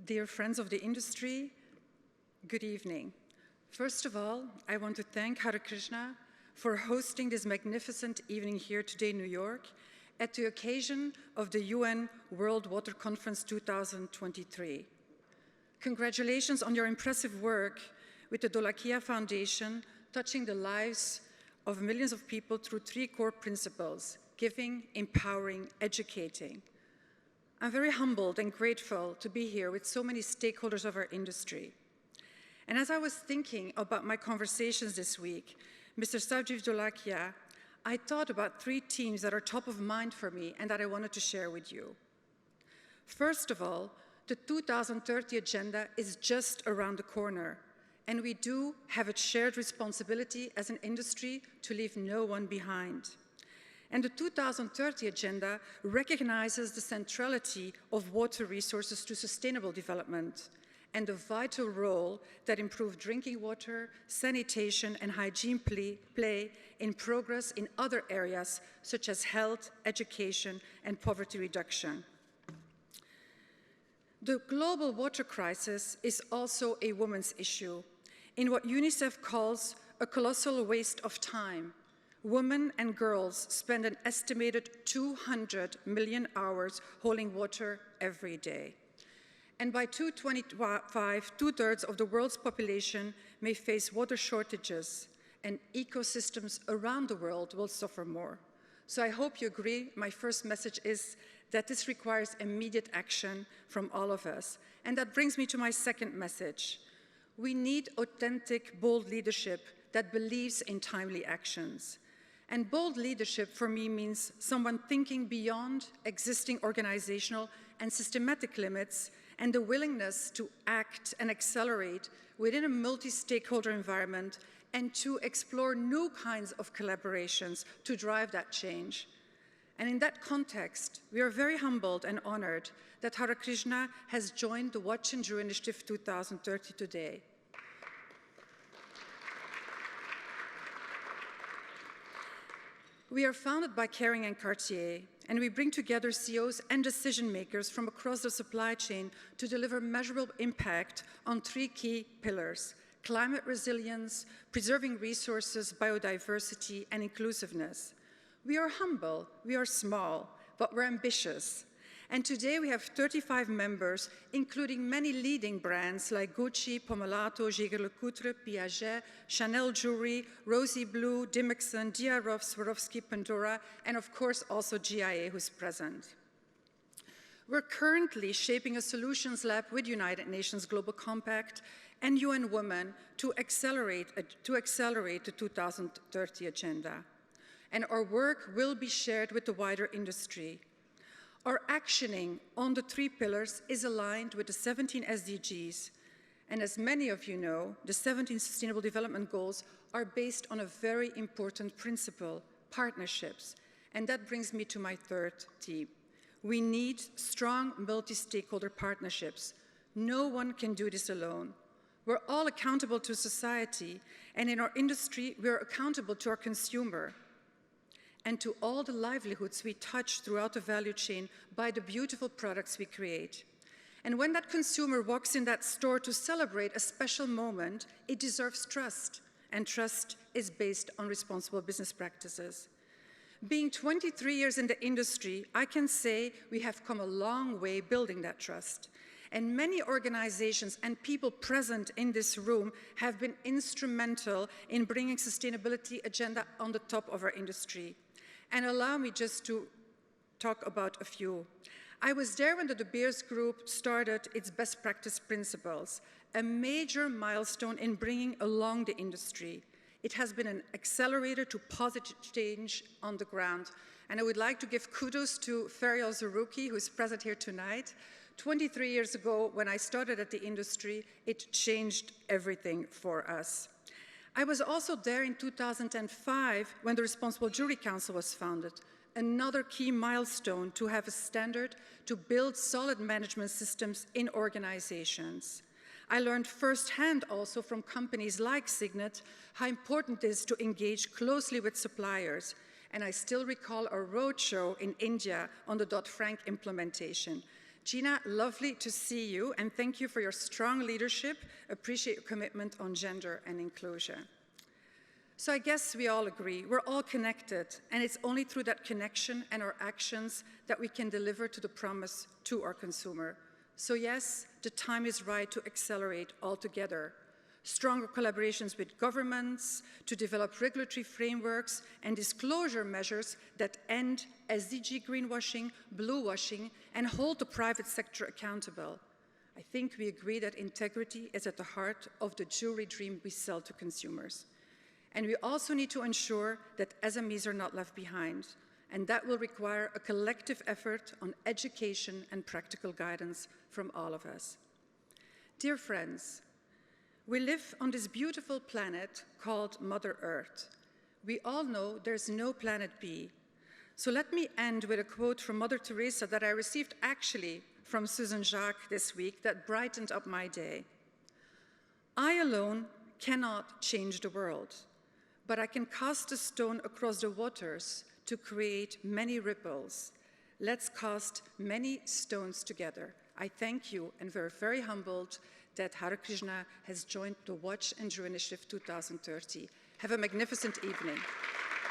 Dear friends of the industry, good evening. First of all, I want to thank Hare Krishna for hosting this magnificent evening here today in New York at the occasion of the UN World Water Conference 2023. Congratulations on your impressive work with the Dholakia Foundation, touching the lives of millions of people through 3 core principles: giving, empowering, educating. I'm very humbled and grateful to be here with so many stakeholders of our industry. And as I was thinking about my conversations this week, Mr. Savjibhai Dholakia, I thought about 3 themes that are top of mind for me and that I wanted to share with you. First of all, the 2030 agenda is just around the corner, and we do have a shared responsibility as an industry to leave no one behind. And the 2030 agenda recognizes the centrality of water resources to sustainable development and the vital role that improved drinking water, sanitation, and hygiene play in progress in other areas such as health, education, and poverty reduction. The global water crisis is also a women's issue in what UNICEF calls a colossal waste of time. Women and girls spend an estimated 200 million hours holding water every day. And by 2025, 2/3 of the world's population may face water shortages, and ecosystems around the world will suffer more. So I hope you agree. My first message is that this requires immediate action from all of us. And that brings me to my second message. We need authentic, bold leadership that believes in timely actions. And bold leadership for me means someone thinking beyond existing organizational and systematic limits and the willingness to act and accelerate within a multi-stakeholder environment and to explore new kinds of collaborations to drive that change. And in that context, we are very humbled and honored that Hare Krishna has joined the Watch and Drew Initiative 2030 today. We are founded by Kering and Cartier, and we bring together CEOs and decision makers from across the supply chain to deliver measurable impact on 3 key pillars: climate resilience, preserving resources, biodiversity, and inclusiveness. We are humble, we are small, but we're ambitious. And today we have 35 members, including many leading brands like Gucci, Pomelato, Jaeger-LeCoultre, Piaget, Chanel Jewelry, Rosie Blue, Dimexon, Diarov, Swarovski, Pandora, and of course also GIA, who's present. We're currently shaping a solutions lab with United Nations Global Compact and UN Women to accelerate the 2030 agenda. And our work will be shared with the wider industry. Our actioning on the 3 pillars is aligned with the 17 SDGs. And as many of you know, the 17 Sustainable Development Goals are based on a very important principle: partnerships. And that brings me to my third theme. We need strong multi-stakeholder partnerships. No one can do this alone. We're all accountable to society, and in our industry, we're accountable to our consumer and to all the livelihoods we touch throughout the value chain by the beautiful products we create. And when that consumer walks in that store to celebrate a special moment, it deserves trust, and trust is based on responsible business practices. Being 23 years in the industry, I can say we have come a long way building that trust. And many organizations and people present in this room have been instrumental in bringing sustainability agenda on the top of our industry. And allow me just to talk about a few. I was there when the De Beers Group started its best practice principles, a major milestone in bringing along the industry. It has been an accelerator to positive change on the ground. And I would like to give kudos to Ferial Zerouki, who is present here tonight. 23 years ago, when I started at the industry, it changed everything for us. I was also there in 2005 when the Responsible Jewelry Council was founded, another key milestone to have a standard to build solid management systems in organizations. I learned firsthand also from companies like Signet how important it is to engage closely with suppliers. And I still recall a roadshow in India on the Dodd-Frank implementation. Gina, lovely to see you, and thank you for your strong leadership. Appreciate your commitment on gender and inclusion. So I guess we all agree, we're all connected, and it's only through that connection and our actions that we can deliver to the promise to our consumer. So yes, the time is right to accelerate all together. Stronger collaborations with governments to develop regulatory frameworks and disclosure measures that end SDG greenwashing, bluewashing, and hold the private sector accountable. I think we agree that integrity is at the heart of the jewelry dream we sell to consumers. And we also need to ensure that SMEs are not left behind, and that will require a collective effort on education and practical guidance from all of us. Dear friends, we live on this beautiful planet called Mother Earth. We all know there's no planet B. So let me end with a quote from Mother Teresa that I received actually from Susan Jacques this week that brightened up my day. I alone cannot change the world, but I can cast a stone across the waters to create many ripples. Let's cast many stones together. I thank you and we're very humbled that Hare Krishna has joined the Watch and Drew Initiative 2030. Have a magnificent evening.